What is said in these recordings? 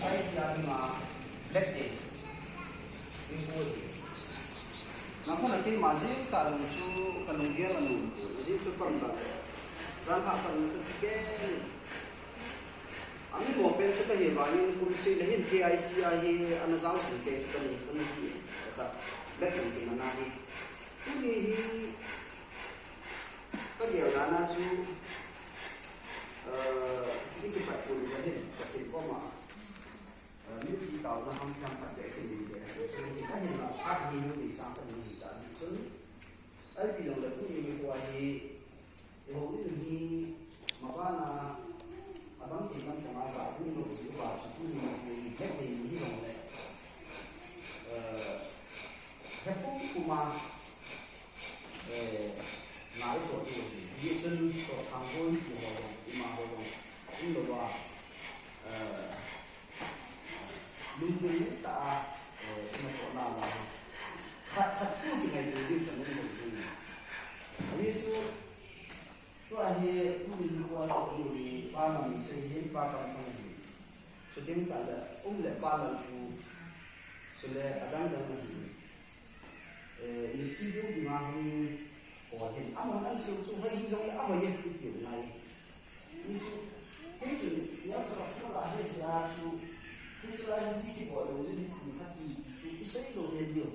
sai dia ma black day import na ko na tin ma ji ka lu chu ka lu ge la nu ji chu pam ta san ha ta nu ke ani mo pen chu ka he ba ni kum se le hin KIC a he ana zau su ke chu ka ni ka ni ta black day ki na ni ku ni hi ka điều là na chu cái chụp ảnh chụp cái hình có thể có mà nếu chỉ tạo ra không trăm phần để thì cái hình là áp hình thì sao thì mình đã dự xuống ấy vì đồng lực cũng như qua thì hầu như thì mà qua là bắn chỉ bắn của mà giải cũng như một sự vào sự cũng như một người hết thì như đồng này hết cũng mà nói chỗ thì địa chân của thằng tôi của mà họ cũng làว่าลุงคนนี้ตามาขอลาลาขัดพูดยังไงดูดิฉันไม่รู้สิอันนี้ช่วยให้ผู้มีความรู้ดีป้ามันเสียงป้ากันทั้งนี้สุดท้ายกันเลยเลยป้ามันกูสุดเลยอาดังดังนี้มิสกี้ดูดีมากโอ้เห็นอ้าวนั่นสิ่งที่ให้ยิ่งส่งอ้าวยังติดอยู่ไหนนี่สุดที่จุดเนี่ยสำหรับช่วงแรกจะสุดที่จุดแรกที่บอกเลยที่คุณทักที่จุดที่ใช้โรงเรียนเดียว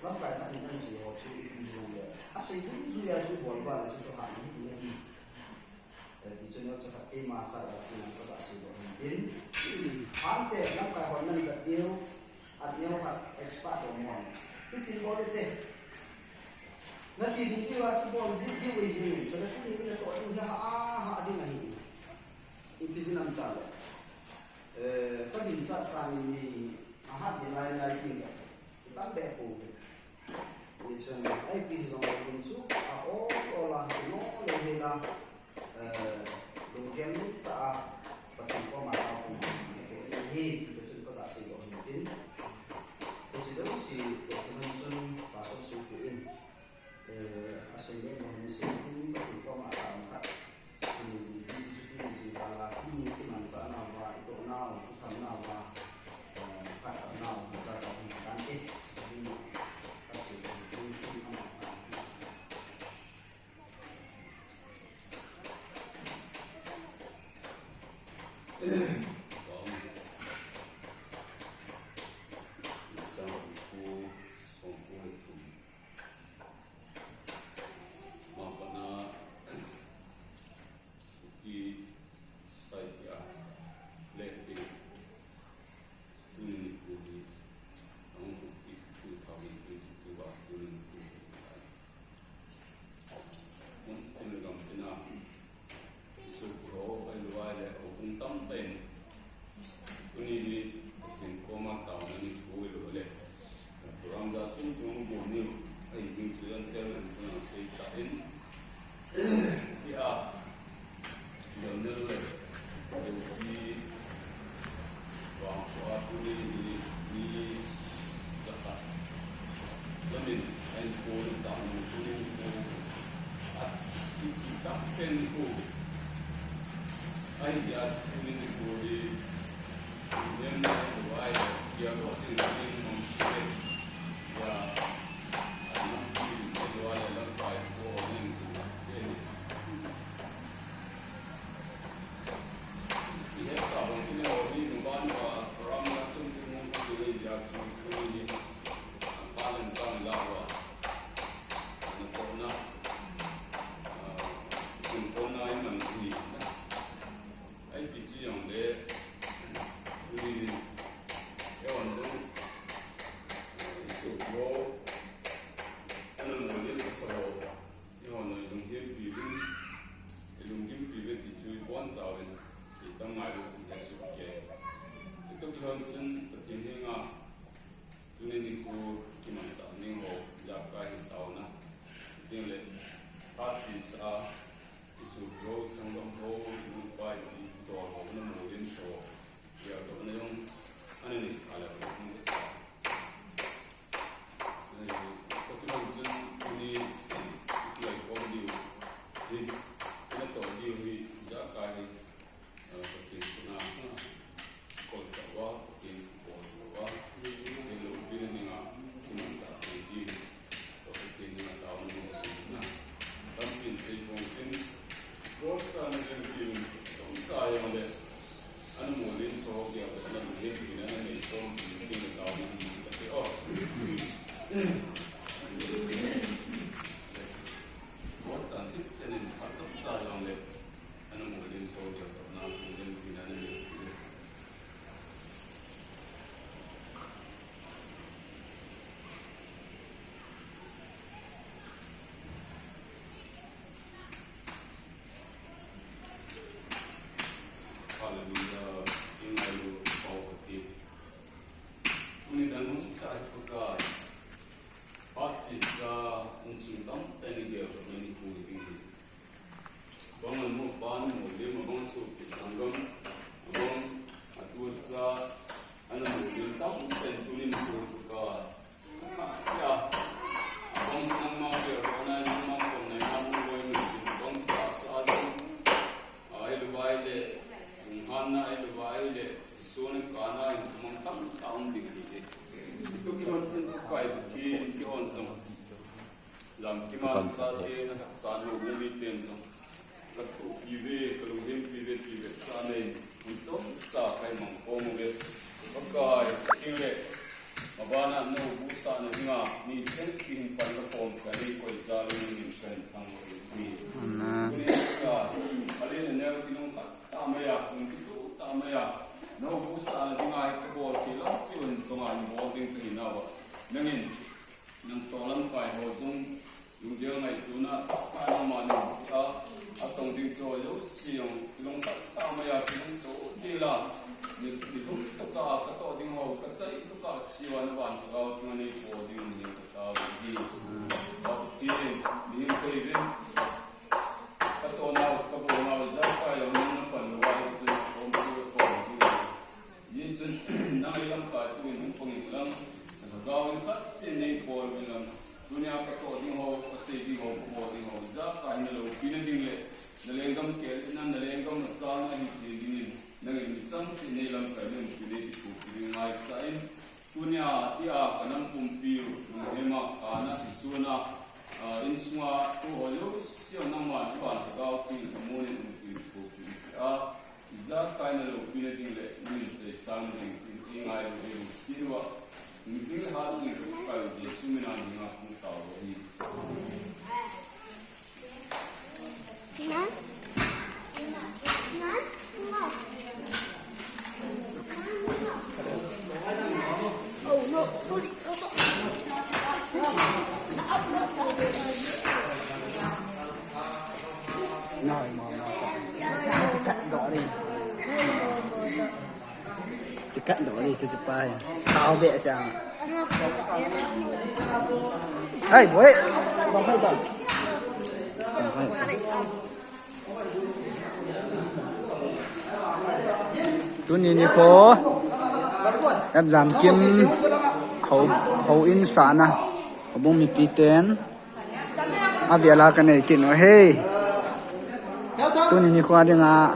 ร่างกายท่านนั่นสิเขาช่วยดีตรงนี้อาศัยทุกอย่างทุกบทบาทที่เขาหาที่นี่ที่จุดนี้จะทักเอมาสายที่นั่นก็ได้สิ่งที่เห็นอันเดียวร่างกายคนนั้นแบบเดียวอันเดียวกับเอ็กซ์พาร์ตของมันที่ที่บอกเลยนั่นที่ดูที่ว่าที่บอกที่วิจิตรฉะนั้นที่นี่ตัวนี้จะหาดีไหมอีกสิ่งนั้นต่างก็ดีจัดสรรมีอาหารที่หลายๆที่ตั้งแบบผมดิฉันไอ้พี่ส่งคุณสุอาโอ้ละโน่เลยละลุงแกมนี่ตาปัจจุบันมาเอาผมนี่ปัจจุบันก็ได้สิ่งที่ผมเห็นปัจจุบันสิ่งที่ผมเห็นปัจจุบันสิ่งที่ผมเห็นasalnya manusia itu ketika masyarakat ini di dalam ini mana nama itu nama bukan nama kata nama masyarakat nanti ini kasih itu nama le an mo lin so ya ko na ni ni na ni so ni ni ka ni ka te o what an tip ten in pa ta sa yang le an mo lin so ya ko na ni ni na ni Hallelujah, in my Lord, poverty. Uni dan kita juga patsis unsundam teniger meni kuli tinggi. Bangun mu ban mu lima bang su pisangam, bang atuza anak mu lintam tentulin juga. Ya, bang senang mau berkorban mau korban mau boleh bang pasal air baile. Hana itu baile, suara kana itu mungkin tahun dikit. Itu kita kaya kita orang lam kita sahaja nak sanu bumi tenso. Kalau pive, kalau pive sana untuk sah kaya mangkong be. Pakai kira, abana no busa no singa ni sentin pada form kali kau jalan ni sentin ni. Ini kita, alih ni aku tinong tamaya, untuk tamaya. No busa no singa itu bol kilau cium tungan bolding tu inawa. Nengin, nang tolam kai hosung, yung dia ngai tuna kaya mana atong dito yo siang tinong tamaya tinong tu dila. Ni tu kita kata ding ho kasai tu ka siwan wan kau dengan ni body ni kata di ni ni kata nak kau nak jaka yang mana panwai tu komputer komputer ni tu nak yang ka tu ni pengilang kau ni kat sini bol bilang dunia kata ding ho kasai ding ho body ho jaka ni lo pilih ding le nalengam ke nalengam sana ni ding nang isang sinilang kanya pilih itu pilih naik sain punya dia kanang kumpiu memang anak isuna insua tu olo siapa nama tuan kau pilih kemudian pilih pilih izah kaya lo pilih tinggal ni sesang ni ingai lo sirwa mesti hal ni kalau dia sumina ni aku tahu ni. Oh no, sorry. Nói mà chỉ cắt đỏ đi, chỉ cắt đỏ đi cho chụp bài, tháo bẹ chàng. Hey, boy, bang hai bang. Tu ni ko em giảm kim hậu in sản à bông mi pi ten à bia la cái này kiện rồi hey tu ni ko đi ngà